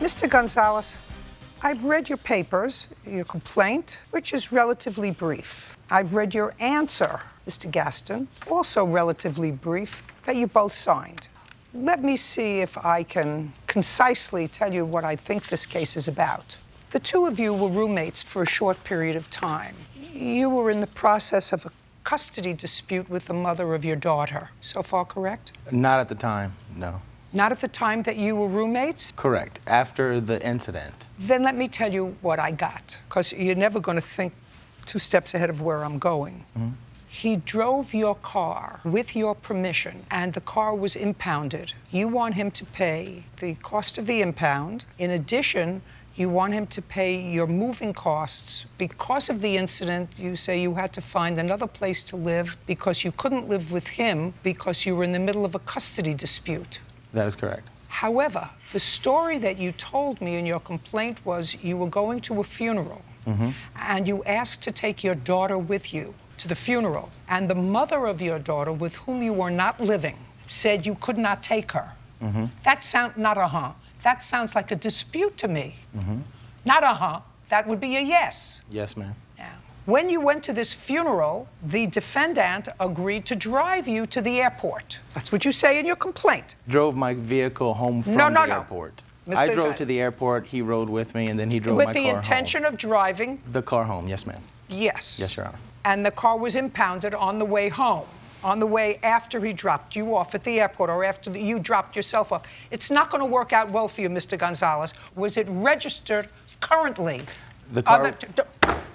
Mr. Gonzalez, I've read your papers, your complaint, which is relatively brief. I've read your answer, Mr. Gaston, also relatively brief, that you both signed. Let me see if I can concisely tell you what I think this case is about. The two of you were roommates for a short period of time. You were in the process of a custody dispute with the mother of your daughter. So far, correct? Not at the time, no. Not at the time that you were roommates? Correct. After the incident. Then let me tell you what I got, because you're never going to think 2 steps ahead of where I'm going. Mm-hmm. He drove your car with your permission, and the car was impounded. You want him to pay the cost of the impound. In addition, you want him to pay your moving costs. Because of the incident, you say you had to find another place to live because you couldn't live with him because you were in the middle of a custody dispute. That is correct. However, the story that you told me in your complaint was you were going to a funeral, mm-hmm. and you asked to take your daughter with you to the funeral, and the mother of your daughter, with whom you were not living, said you could not take her. Mm-hmm. That sounds like a dispute to me. Mm-hmm. Not that would be a yes. Yes, ma'am. When you went to this funeral, the defendant agreed to drive you to the airport. That's what you say in your complaint. Drove my vehicle home from the airport. I drove to the airport, he rode with me, and then he drove my car home. With the intention of driving? The car home, yes, ma'am. Yes. Yes, Your Honor. And the car was impounded on the way home, on the way after he dropped you off at the airport or after you dropped yourself off. It's not going to work out well for you, Mr. Gonzalez. Was it registered currently? The car...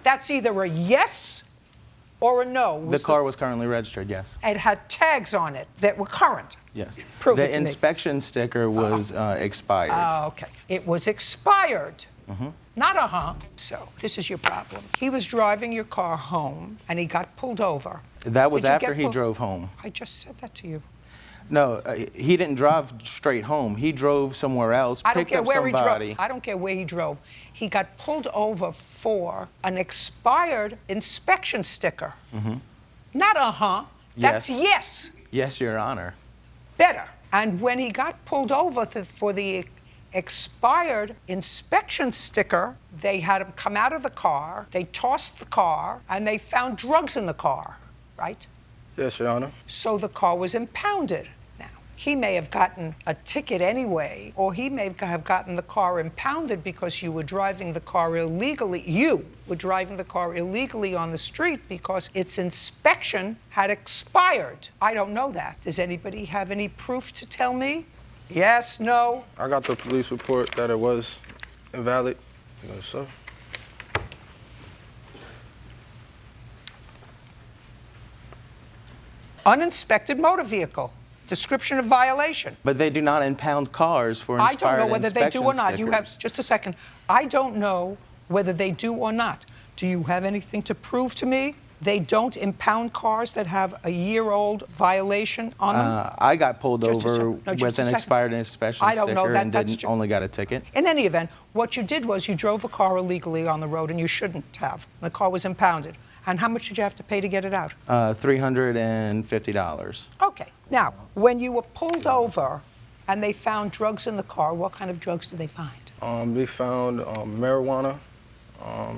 That's either a yes or a no. The car was currently registered, yes. It had tags on it that were current. Yes. Prove it to me. The inspection sticker was expired. Okay. It was expired. Mm-hmm. Not So this is your problem. He was driving your car home, and he got pulled over. That was after he drove home. I just said that to you. No, he didn't drive straight home. He drove somewhere else, picked up somebody. I don't care where he drove. He got pulled over for an expired inspection sticker. Mm-hmm. Not That's yes. Yes, Your Honor. Better. And when he got pulled over for the expired inspection sticker, they had him come out of the car, they tossed the car, and they found drugs in the car, right? Yes, Your Honor. So the car was impounded. Now, he may have gotten a ticket anyway, or he may have gotten the car impounded because you were driving the car illegally. You were driving the car illegally on the street because its inspection had expired. I don't know that. Does anybody have any proof to tell me? Yes, no? I got the police report that it was invalid. Yes, sir. Uninspected motor vehicle. Description of violation. But they do not impound cars for expired inspection I don't know whether they do or not. Stickers. You have just a second. I don't know whether they do or not. Do you have anything to prove to me? They don't impound cars that have a year-old violation on them? I got pulled over with an expired inspection sticker and only got a ticket. In any event, what you did was you drove a car illegally on the road, and you shouldn't have. The car was impounded. And how much did you have to pay to get it out? $350. Okay. Now, when you were pulled over and they found drugs in the car, what kind of drugs did they find? They found marijuana, a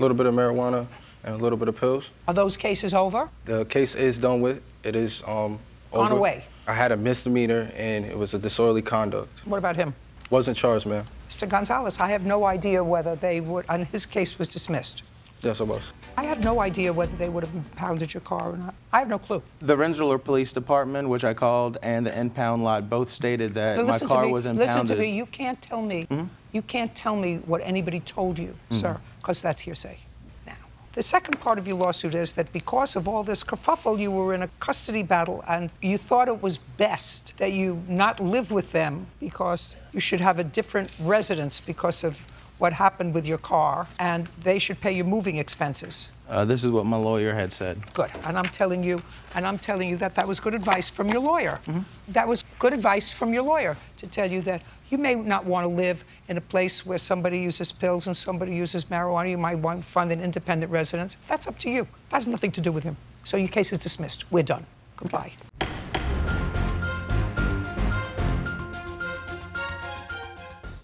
little bit of marijuana, and a little bit of pills. Are those cases over? The case is done with. It is over. Gone away? I had a misdemeanor, and it was a disorderly conduct. What about him? Wasn't charged, ma'am. Mr. Gonzalez, I have no idea whether they would, and his case was dismissed. Yes, it was. I have no idea whether they would have impounded your car or not. I have no clue. The Rensselaer Police Department, which I called, and the impound lot both stated that my car was impounded. Listen to me. You can't tell me. Mm-hmm. You can't tell me what anybody told you, mm-hmm. sir, because that's hearsay. Now, the second part of your lawsuit is that because of all this kerfuffle, you were in a custody battle, and you thought it was best that you not live with them because you should have a different residence because of what happened with your car, and they should pay your moving expenses. This is what my lawyer had said. Good, and I'm telling you that that was good advice from your lawyer. Mm-hmm. That was good advice from your lawyer to tell you that you may not want to live in a place where somebody uses pills and somebody uses marijuana. You might want to find an independent residence. That's up to you. That has nothing to do with him. So your case is dismissed. We're done. Goodbye.